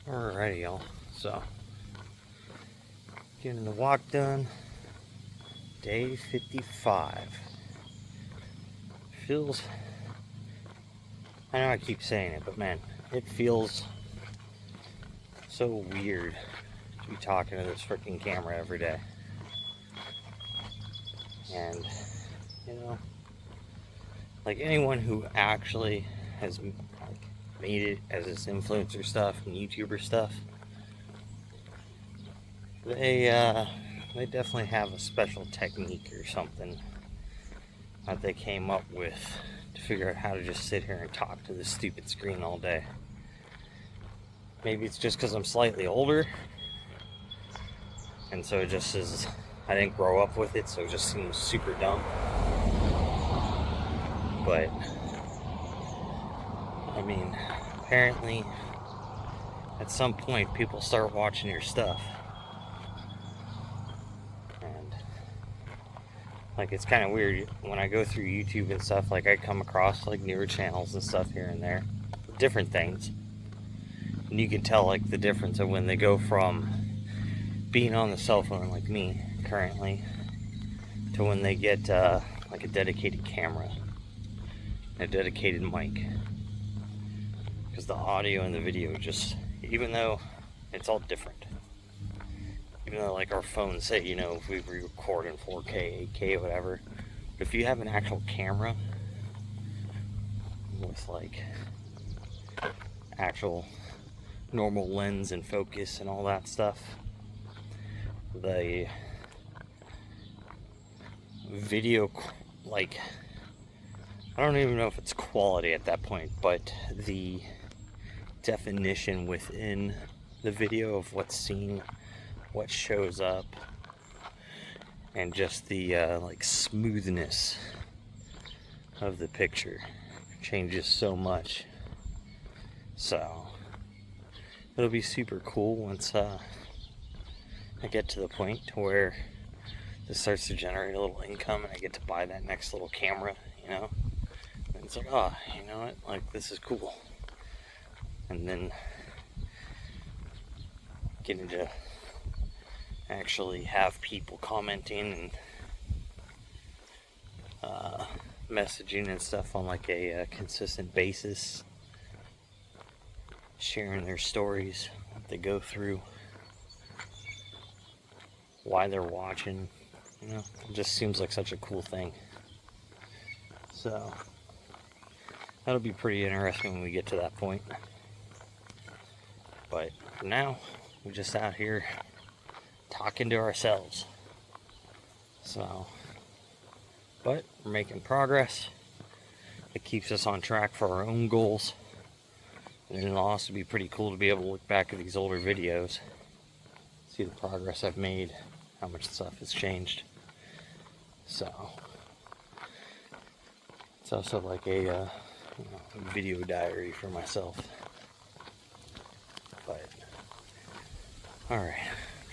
Alrighty, y'all. So, getting the walk done. Day 55. Feels, I know I keep saying it, but man, it feels so weird to be talking to this freaking camera every day. And, you know, like anyone who actually has made it as this influencer stuff and YouTuber stuff, they definitely have a special technique or something that they came up with to figure out how to just sit here and talk to this stupid screen all day. Maybe it's just because I'm slightly older, and so it just is, I didn't grow up with it, so it just seems super dumb. But I mean, apparently at some point people start watching your stuff, and like it's kind of weird when I go through YouTube and stuff, like I come across like newer channels and stuff here and there, different things, and you can tell like the difference of when they go from being on the cell phone like me currently to when they get like a dedicated camera, a dedicated mic, because the audio and the video just, even though it's all different, even though like our phones say, you know, if we record in 4K, 8K, whatever, but if you have an actual camera with like actual normal lens and focus and all that stuff, the video, like, I don't even know if it's quality at that point, but the definition within the video of what's seen, what shows up, and just the like smoothness of the picture changes so much. So it'll be super cool once I get to the point to where this starts to generate a little income and I get to buy that next little camera, you know. And it's like, oh, you know what, like this is cool. And then getting to actually have people commenting and messaging and stuff on like a consistent basis, sharing their stories, what they go through, why they're watching, you know, it just seems like such a cool thing. So that'll be pretty interesting when we get to that point. But for now, we're just out here talking to ourselves. So, but we're making progress. It keeps us on track for our own goals. And it'll also be pretty cool to be able to look back at these older videos, see the progress I've made, how much stuff has changed. So, it's also like a video diary for myself. But, alright,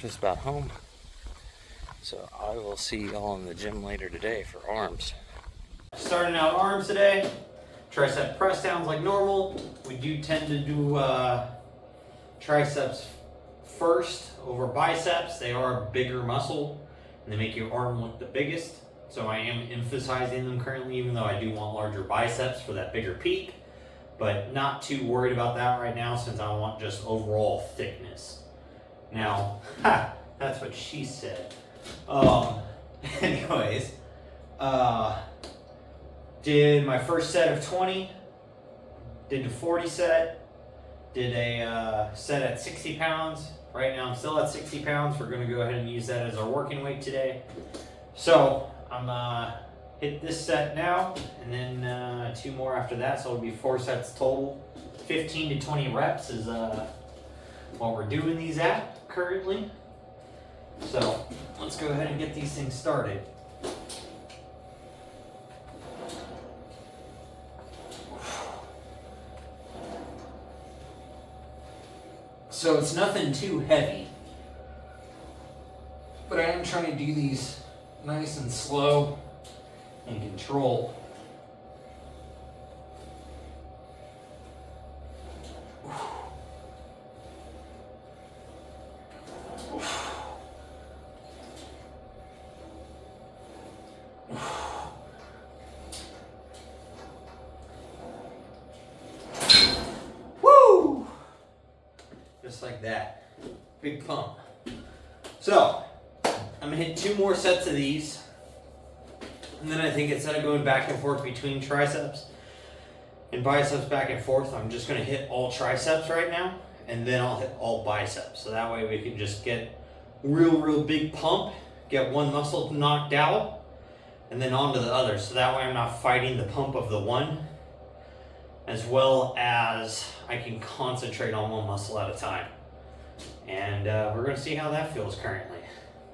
just about home. So I will see y'all in the gym later today for arms. Starting out arms today. Tricep press downs like normal. We do tend to do triceps first over biceps. They are a bigger muscle and they make your arm look the biggest. So I am emphasizing them currently, even though I do want larger biceps for that bigger peak. But not too worried about that right now since I want just overall thickness. Now, that's what she said. Anyways, did my first set of 20, did the 40 set, did a set at 60 pounds. Right now I'm still at 60 pounds. We're going to go ahead and use that as our working weight today. So I'm hit this set now, and then 2 more after that, so it'll be 4 sets total. 15 to 20 reps is what we're doing these at currently. So let's go ahead and get these things started. So it's nothing too heavy, but I am trying to do these nice and slow and control. Just like that. Big pump. So, I'm gonna hit 2 more sets of these. And then I think instead of going back and forth between triceps and biceps back and forth, I'm just gonna hit all triceps right now. And then I'll hit all biceps. So that way we can just get real big pump, get one muscle knocked out, and then on to the other. So that way I'm not fighting the pump of the one, as well as I can concentrate on one muscle at a time. And we're gonna see how that feels currently.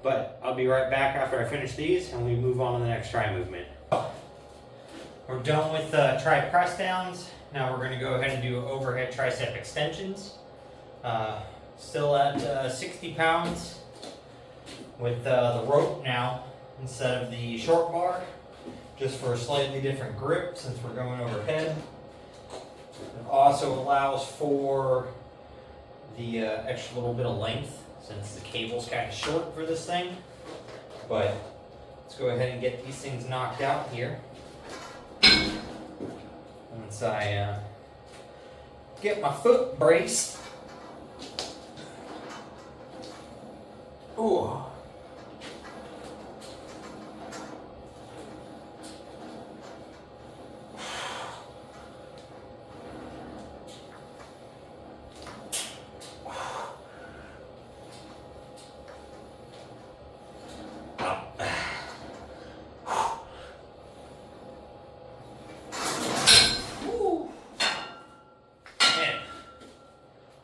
But I'll be right back after I finish these and we move on to the next tri movement. We're done with tri press downs. Now we're gonna go ahead and do overhead tricep extensions. Still at 60 pounds with the rope now instead of the short bar, just for a slightly different grip since we're going overhead. It also allows for the extra little bit of length since the cable's kind of short for this thing. But let's go ahead and get these things knocked out here. Once I get my foot braced. Ooh.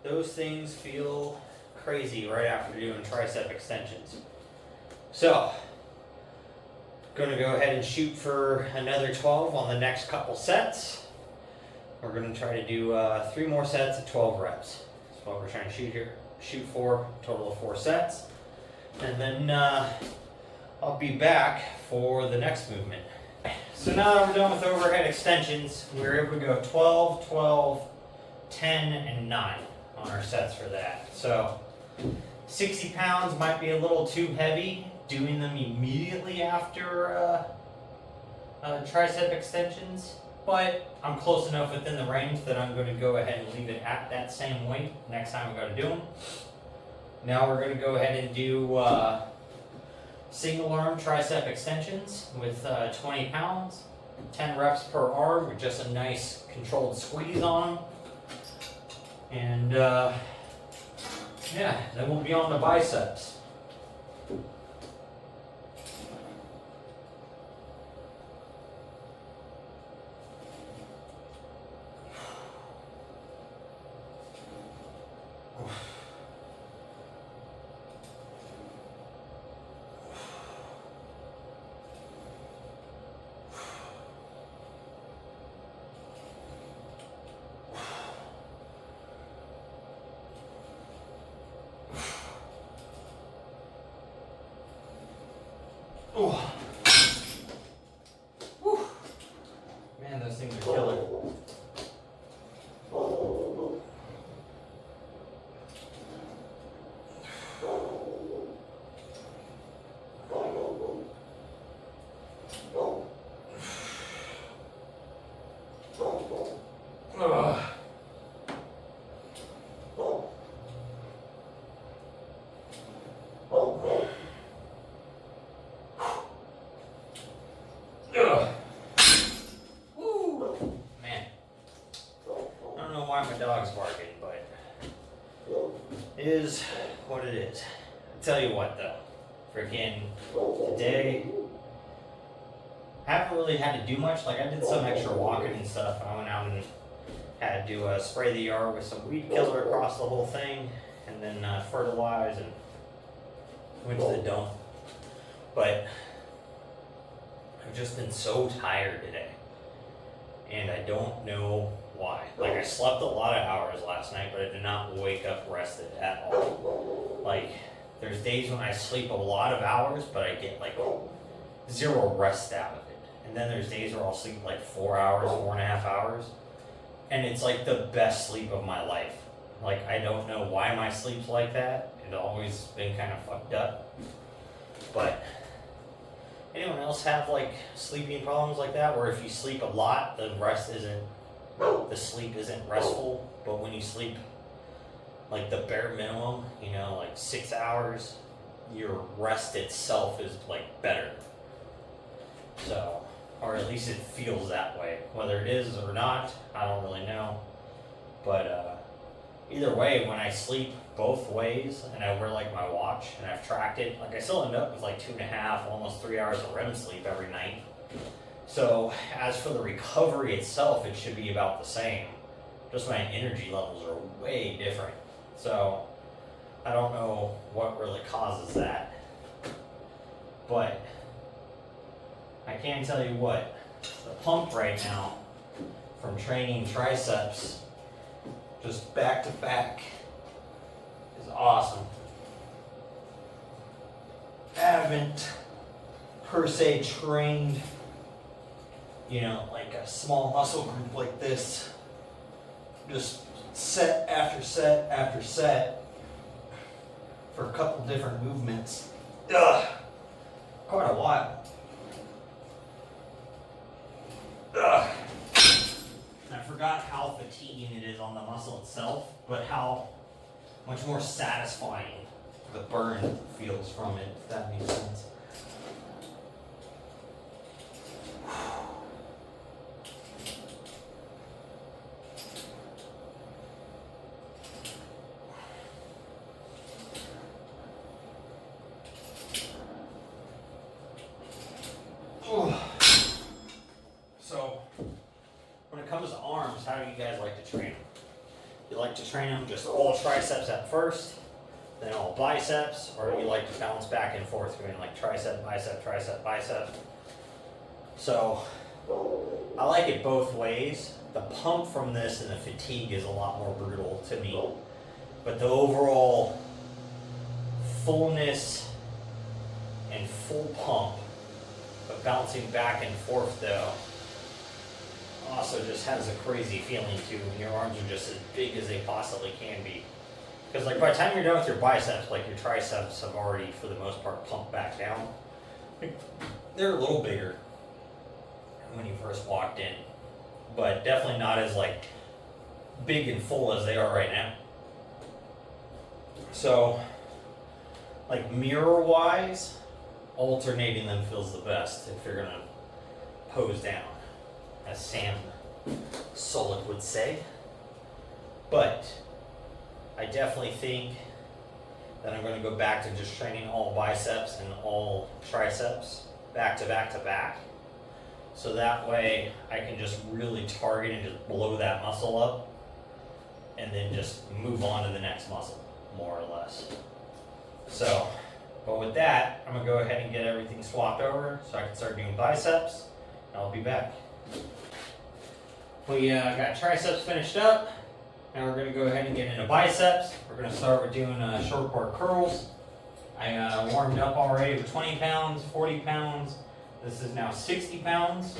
Those things feel crazy right after doing tricep extensions. So, gonna go ahead and shoot for another 12 on the next couple sets. We're gonna try to do 3 more sets at 12 reps. That's what we're trying to shoot here. Shoot for a total of 4 sets. And then I'll be back for the next movement. So now that we're done with overhead extensions, we're able to go 12, 12, 10, and 9 on our sets for that. So 60 pounds might be a little too heavy doing them immediately after tricep extensions, but I'm close enough within the range that I'm going to go ahead and leave it at that same weight next time I'm going to do them. Now we're going to go ahead and do single arm tricep extensions with 20 pounds, 10 reps per arm with just a nice controlled squeeze on them. And yeah, then we'll be on the biceps. Oh. Whew. Man, those things are killer. Why my dog's barking, but it is what it is. I tell you what though, freaking today, I haven't really had to do much. Like I did some extra walking and stuff, and I went out and had to spray the yard with some weed killer across the whole thing, and then fertilize, and went to the dump. But I've just been so tired today, and I don't know why. Like I slept a lot of hours last night, but I did not wake up rested at all. Like there's days when I sleep a lot of hours, but I get like 0 rest out of it. And then there's days where I'll sleep like 4 hours, 4.5 hours. And it's like the best sleep of my life. Like I don't know why my sleep's like that. It's always been kind of fucked up. But anyone else have like sleeping problems like that, where if you sleep a lot, the sleep isn't restful, but when you sleep like the bare minimum, you know, like 6 hours, your rest itself is like better. So, or at least it feels that way. Whether it is or not, I don't really know. But either way, when I sleep both ways and I wear like my watch and I've tracked it, like I still end up with like 2.5, almost 3 hours of REM sleep every night. So as for the recovery itself, it should be about the same. Just my energy levels are way different. So I don't know what really causes that. But I can tell you what, the pump right now from training triceps just back to back is awesome. I haven't per se trained, you know, like a small muscle group like this, just set after set after set for a couple different movements. Quite a while. I forgot how fatiguing it is on the muscle itself, but how much more satisfying the burn feels from it, if that makes sense. So, when it comes to arms, how do you guys like to train them? You like to train them just all triceps at first, then all biceps, or do you like to bounce back and forth doing like tricep, bicep, tricep, bicep? So, I like it both ways. The pump from this and the fatigue is a lot more brutal to me, but the overall fullness and full pump, but bouncing back and forth though, also just has a crazy feeling too when your arms are just as big as they possibly can be. Because like by the time you're done with your biceps, like your triceps have already for the most part pumped back down. They're a little bigger when you first walked in, but definitely not as like big and full as they are right now. So like mirror wise, alternating them feels the best if you're gonna pose down, as Sam Solik would say. But I definitely think that I'm going to go back to just training all biceps and all triceps back to back to back. So that way I can just really target and just blow that muscle up and then just move on to the next muscle, more or less. So, but with that, I'm going to go ahead and get everything swapped over so I can start doing biceps. I'll be back. We got triceps finished up. Now we're going to go ahead and get into biceps. We're going to start with doing short core curls. I warmed up already with 20 pounds, 40 pounds. This is now 60 pounds.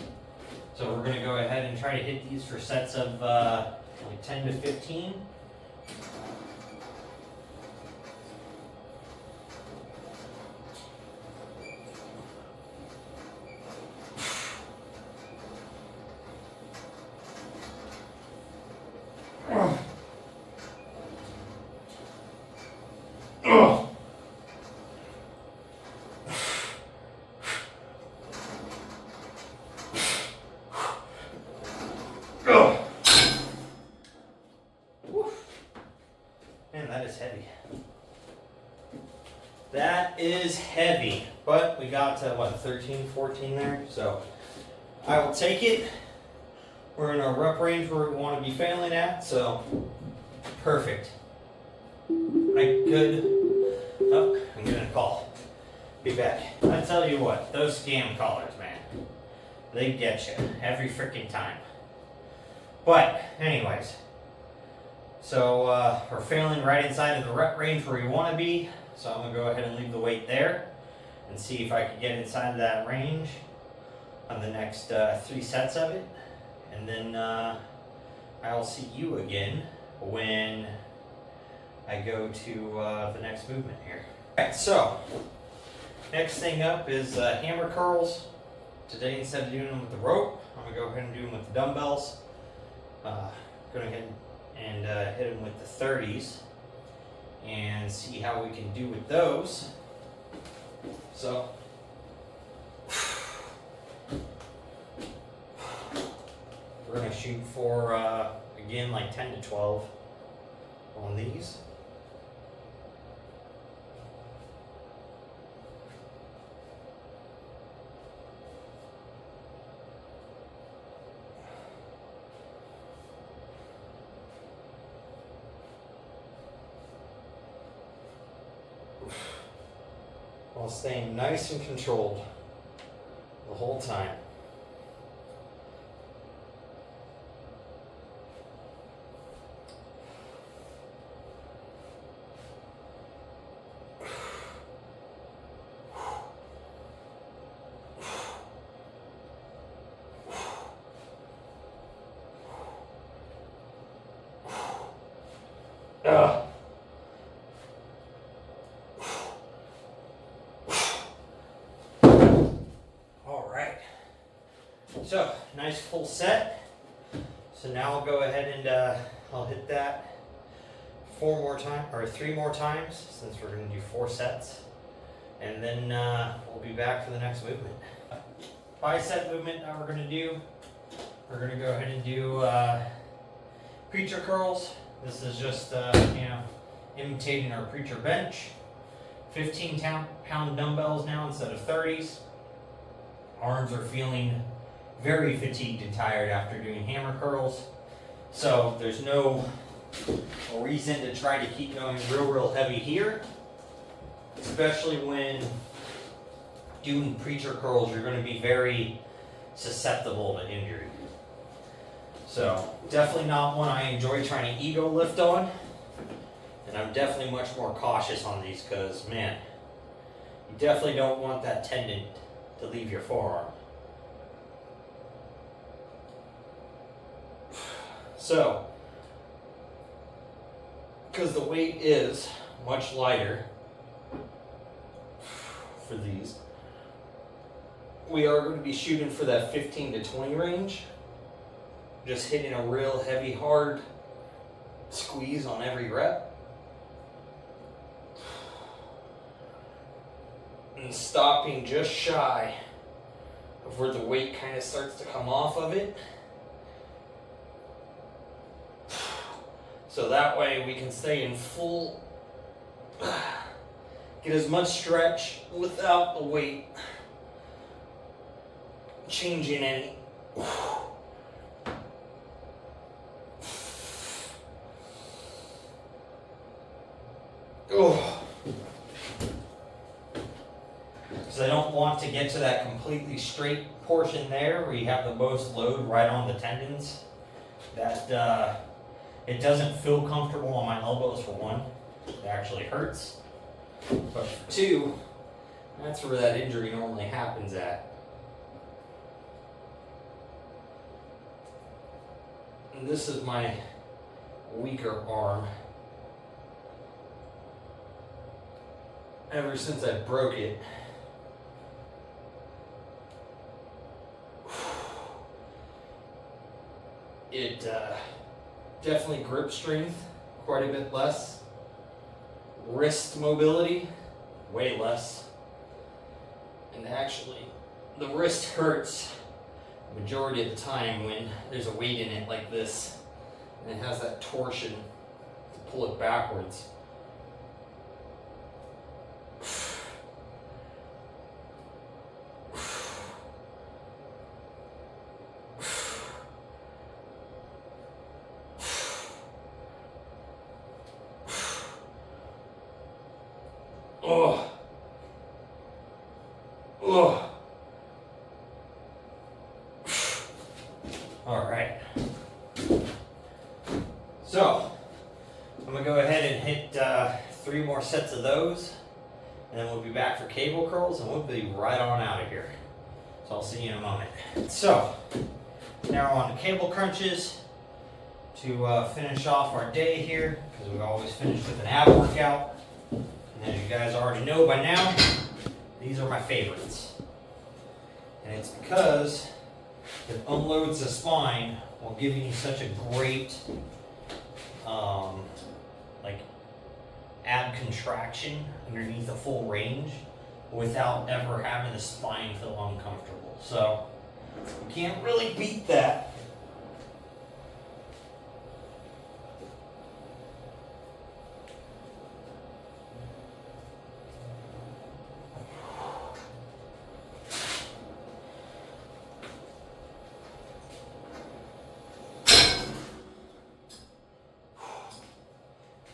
So we're going to go ahead and try to hit these for sets of like 10 to 15. Man, that is heavy. That is heavy, but we got to what, 13, 14 there, so I will take it. We're in our rep range where we want to be failing at, so perfect. I'm getting a call. Be back. I tell you what, those scam callers, man, they get you every freaking time. But anyways, so we're failing right inside of the rep range where we want to be. So I'm going to go ahead and leave the weight there and see if I can get inside of that range on the next 3 sets of it. And then I will see you again when I go to the next movement here. Alright, so next thing up is hammer curls. Today, instead of doing them with the rope, I'm going to go ahead and do them with the dumbbells. Going to hit and hit them with the 30s. and see how we can do with those. So we're going to shoot for, again, like 10 to 12 on these. While staying nice and controlled the whole time. So, nice full set. So now I'll go ahead and I'll hit that 3 more times, since we're going to do 4 sets. And then we'll be back for the next movement. Bicep movement that we're going to do. We're going to go ahead and do preacher curls. This is just, imitating our preacher bench. 15-pound dumbbells now instead of 30s. Arms are feeling very fatigued and tired after doing hammer curls. So there's no reason to try to keep going real heavy here. Especially when doing preacher curls, you're going to be very susceptible to injury. So definitely not one I enjoy trying to ego lift on. And I'm definitely much more cautious on these because, man, you definitely don't want that tendon to leave your forearm. So, because the weight is much lighter for these, we are going to be shooting for that 15 to 20 range. Just hitting a real heavy, hard squeeze on every rep. And stopping just shy of where the weight kind of starts to come off of it. So that way we can stay in full, get as much stretch without the weight changing any. Because I don't want to get to that completely straight portion there where you have the most load right on the tendons. That it doesn't feel comfortable on my elbows for one. It actually hurts. But for two, that's where that injury normally happens at. And this is my weaker arm. Ever since I broke it, it definitely grip strength, quite a bit less. Wrist mobility, way less. And actually, the wrist hurts the majority of the time when there's a weight in it like this, and it has that torsion to pull it backwards. All right. So I'm gonna go ahead and hit 3 more sets of those, and then we'll be back for cable curls, and we'll be right on out of here. So I'll see you in a moment. So now we're on to cable crunches to finish off our day here, because we always finish with an ab workout. And as you guys already know by now, these are my favorites. And it's because it unloads the spine while giving you such a great ab contraction underneath the full range without ever having the spine feel uncomfortable. So you can't really beat that.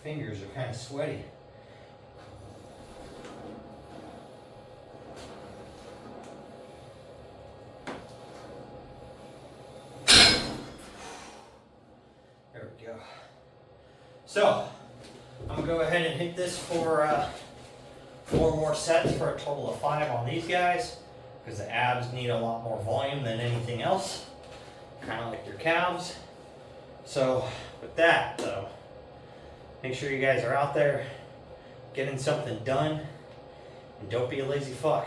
Fingers are kind of sweaty. There we go. So, I'm going to go ahead and hit this for 4 more sets for a total of 5 on these guys, because the abs need a lot more volume than anything else, kind of like your calves. So, with that though, make sure you guys are out there getting something done, and don't be a lazy fuck.